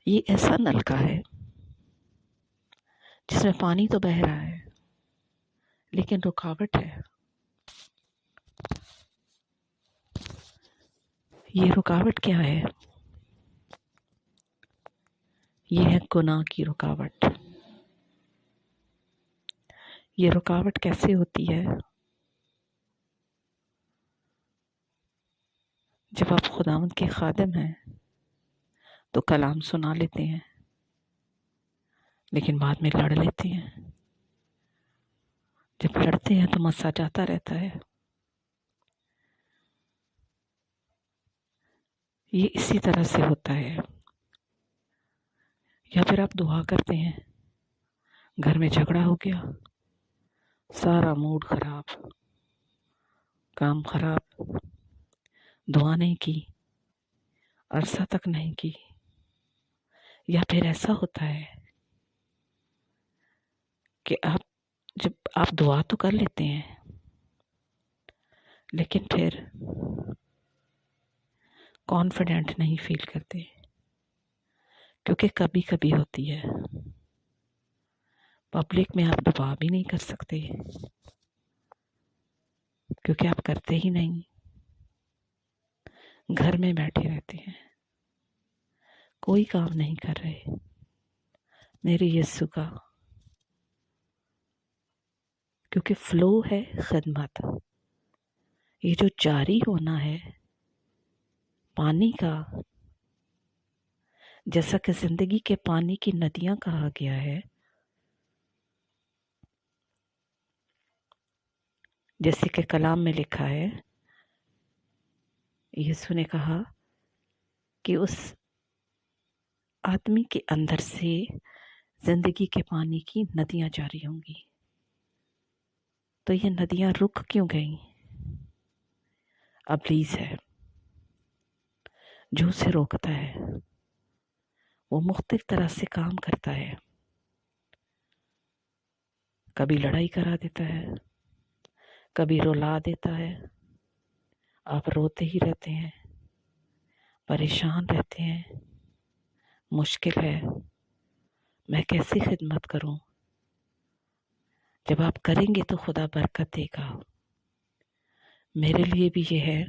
یہ ایسا نلکا ہے جس میں پانی تو بہہ رہا ہے لیکن رکاوٹ ہے. یہ رکاوٹ کیا ہے؟ یہ ہے گناہ کی رکاوٹ. یہ رکاوٹ کیسے ہوتی ہے؟ جب آپ خداوند کے خادم ہیں تو کلام سنا لیتے ہیں لیکن بعد میں لڑ لیتے ہیں. جب لڑتے ہیں تو مسا جاتا رہتا ہے. یہ اسی طرح سے ہوتا ہے. یا پھر آپ دعا کرتے ہیں، گھر میں جھگڑا ہو گیا، سارا موڈ خراب، کام خراب، دعا نہیں کی، عرصہ تک نہیں کی. یا پھر ایسا ہوتا ہے کہ جب آپ دعا تو کر لیتے ہیں لیکن پھر کانفیڈنٹ نہیں فیل کرتے، کیونکہ کبھی کبھی ہوتی ہے. پبلک میں آپ دعا بھی نہیں کر سکتے کیونکہ آپ کرتے ہی نہیں، گھر میں بیٹھے رہتے ہیں، کوئی کام نہیں کر رہے. میرے یسوع کا، کیونکہ فلو ہے خدمت. یہ جو جاری ہونا ہے پانی کا، جیسا کہ زندگی کے پانی کی ندیاں کہا گیا ہے، جیسے کہ کلام میں لکھا ہے، یسوع نے کہا کہ اس آدمی کے اندر سے زندگی کے پانی کی ندیاں جاری ہوں گی. تو یہ ندیاں رک کیوں گئیں؟ ابلیس ہے جو اسے روکتا ہے. وہ مختلف طرح سے کام کرتا ہے. کبھی لڑائی کرا دیتا ہے، کبھی رلا دیتا ہے، آپ روتے ہی رہتے ہیں، پریشان رہتے ہیں، مشکل ہے، میں کیسے خدمت کروں؟ جب آپ کریں گے تو خدا برکت دے گا. میرے لیے بھی یہ ہے،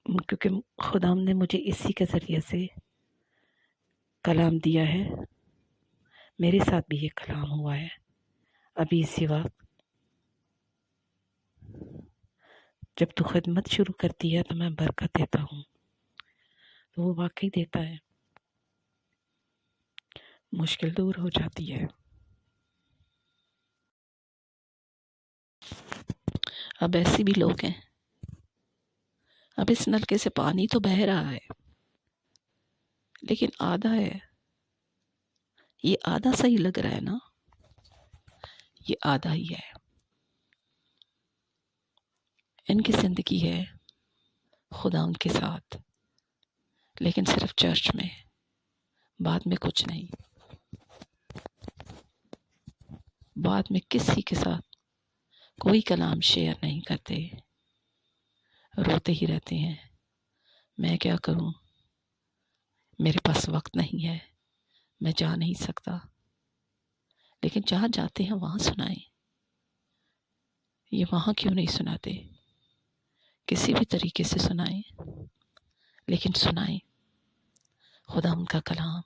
کیونکہ خدا نے مجھے اسی کے ذریعے سے کلام دیا ہے. میرے ساتھ بھی یہ کلام ہوا ہے ابھی اسی وقت. جب تو خدمت شروع کرتی ہے تو میں برکت دیتا ہوں، تو وہ واقعی دیتا ہے، مشکل دور ہو جاتی ہے. اب ایسے بھی لوگ ہیں، اب اس نلکے سے پانی تو بہہ رہا ہے لیکن آدھا ہے. یہ آدھا صحیح لگ رہا ہے نا، یہ آدھا ہی ہے. ان کی زندگی ہے خدا ان کے ساتھ، لیکن صرف چرچ میں، بعد میں کچھ نہیں. بعد میں کسی کے ساتھ کوئی کلام شیئر نہیں کرتے، روتے ہی رہتے ہیں. میں کیا کروں، میرے پاس وقت نہیں ہے، میں جا نہیں سکتا. لیکن جہاں جاتے ہیں وہاں سنائیں. یہ وہاں کیوں نہیں سناتے؟ کسی بھی طریقے سے سنائیں، لیکن سنائیں خدا ان کا کلام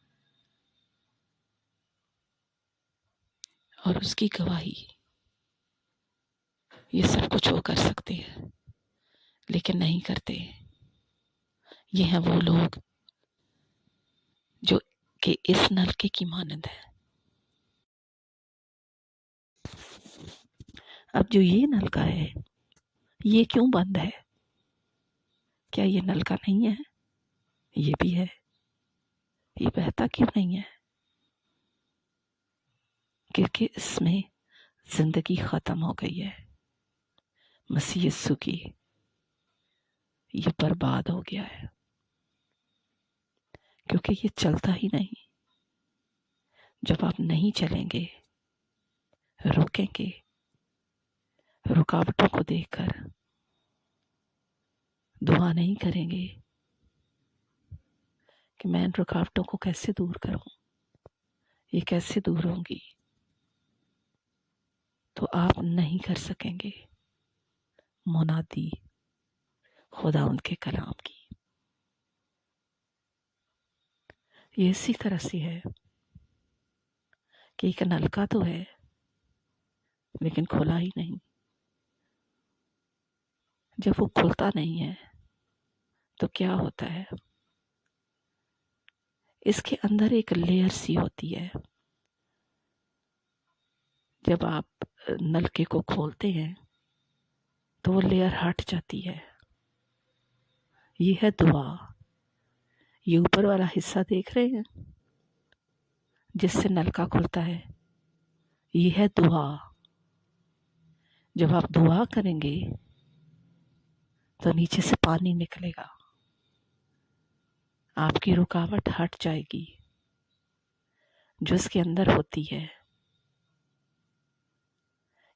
اور اس کی گواہی. یہ سب کچھ وہ کر سکتے ہیں لیکن نہیں کرتے. یہ ہیں وہ لوگ جو کہ اس نلکے کی مانند ہے. اب جو یہ نلکا ہے یہ کیوں بند ہے؟ کیا یہ نلکا نہیں ہے؟ یہ بھی ہے. یہ بہتا کیوں نہیں ہے؟ کیونکہ اس میں زندگی ختم ہو گئی ہے. مسیح یسوع کی، یہ برباد ہو گیا ہے کیونکہ یہ چلتا ہی نہیں. جب آپ نہیں چلیں گے، رکیں گے، رکاوٹوں کو دیکھ کر دعا نہیں کریں گے، کہ میں ان رکاوٹوں کو کیسے دور کروں، یہ کیسے دور ہوں گی؟ تو آپ نہیں کر سکیں گے منادی خدا ان کے کلام کی۔ یہ اسی طرح سے ہے کہ ایک نلکا تو ہے لیکن کھلا ہی نہیں۔ جب وہ کھلتا نہیں ہے تو کیا ہوتا ہے؟ اس کے اندر ایک لیئر سی ہوتی ہے۔ جب آپ نلکے کو کھولتے ہیں تو وہ لیئر ہٹ جاتی ہے۔ یہ ہے دعا۔ یہ اوپر والا حصہ دیکھ رہے ہیں جس سے نلکا کھلتا ہے، یہ ہے دعا۔ جب آپ دعا کریں گے تو نیچے سے پانی نکلے گا، آپ کی رکاوٹ ہٹ جائے گی جو اس کے اندر ہوتی ہے۔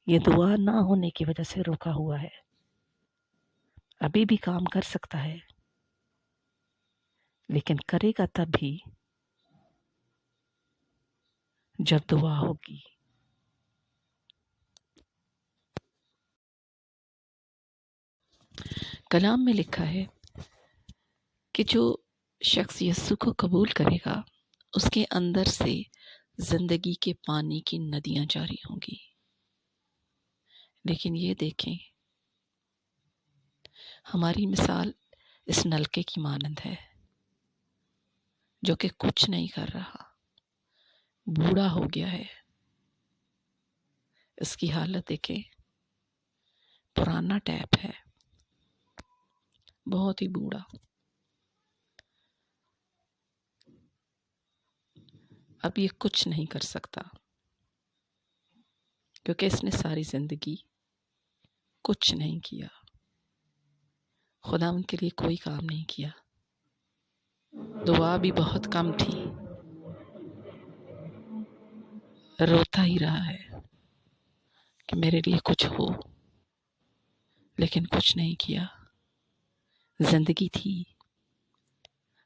یہ دعا نہ ہونے کی وجہ سے رکا ہوا ہے، ابھی بھی کام کر سکتا ہے لیکن کرے گا تب بھی جب دعا ہوگی۔ کلام میں لکھا ہے کہ جو شخص یسوع کو قبول کرے گا اس کے اندر سے زندگی کے پانی کی ندیاں جاری ہوں گی۔ لیکن یہ دیکھیں، ہماری مثال اس نلکے کی مانند ہے جو کہ کچھ نہیں کر رہا، بوڑھا ہو گیا ہے۔ اس کی حالت دیکھیں، پرانا ٹیپ ہے، بہت ہی بوڑھا۔ اب یہ کچھ نہیں کر سکتا کیونکہ اس نے ساری زندگی کچھ نہیں کیا، خدا ان کے لیے کوئی کام نہیں کیا، دعا بھی بہت کم تھی، روتا ہی رہا ہے کہ میرے لیے کچھ ہو، لیکن کچھ نہیں کیا۔ زندگی تھی،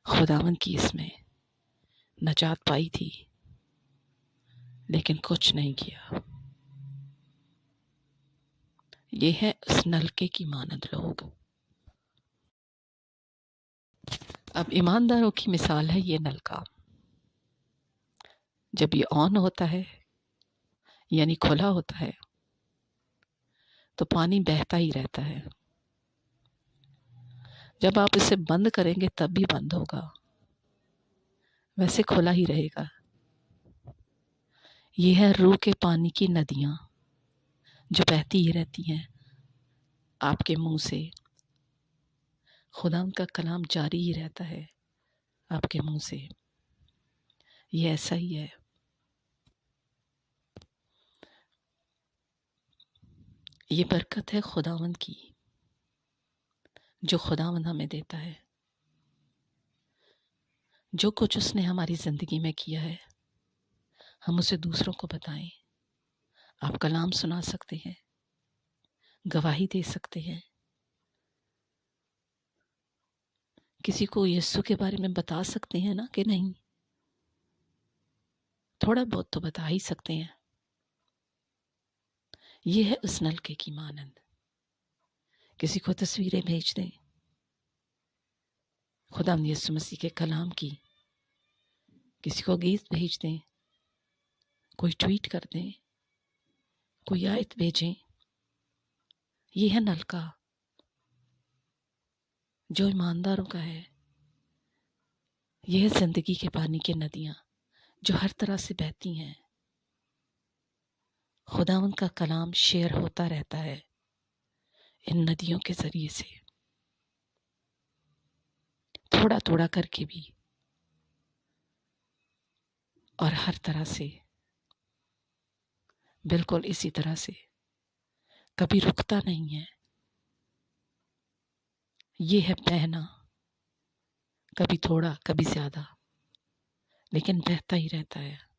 خداوند کی اس میں نجات پائی تھی، لیکن کچھ نہیں کیا۔ یہ ہے اس نلکے کی مانند لوگ۔ اب ایمانداروں کی مثال ہے یہ نلکا۔ جب یہ آن ہوتا ہے یعنی کھلا ہوتا ہے تو پانی بہتا ہی رہتا ہے، جب آپ اسے بند کریں گے تب بھی بند ہوگا، ویسے کھلا ہی رہے گا۔ یہ ہے روح کے پانی کی ندیاں جو بہتی ہی رہتی ہیں آپ کے منہ سے، خدا ان کا کلام جاری ہی رہتا ہے آپ کے منہ سے۔ یہ ایسا ہی ہے۔ یہ برکت ہے خداوند کی جو خداوند ہمیں دیتا ہے۔ جو کچھ اس نے ہماری زندگی میں کیا ہے ہم اسے دوسروں کو بتائیں۔ آپ کلام سنا سکتے ہیں، گواہی دے سکتے ہیں، کسی کو یسوع کے بارے میں بتا سکتے ہیں نا کہ نہیں؟ تھوڑا بہت تو بتا ہی سکتے ہیں۔ یہ ہے اس نلکے کی مانند۔ کسی کو تصویریں بھیج دیں خدا یسوع مسیح کے کلام کی، کسی کو گیت بھیج دیں، کوئی ٹویٹ کر دیں، کوئی آیت بھیجیں۔ یہ ہے نلکا جو ایمانداروں کا ہے۔ یہ ہے زندگی کے پانی کی ندیاں جو ہر طرح سے بہتی ہیں۔ خدا ان کا کلام شیئر ہوتا رہتا ہے ان ندیوں کے ذریعے سے، تھوڑا تھوڑا کر کے بھی اور ہر طرح سے، بالکل اسی طرح سے، کبھی رکتا نہیں ہے۔ یہ ہے بہنا، کبھی تھوڑا کبھی زیادہ، لیکن بہتا ہی رہتا ہے۔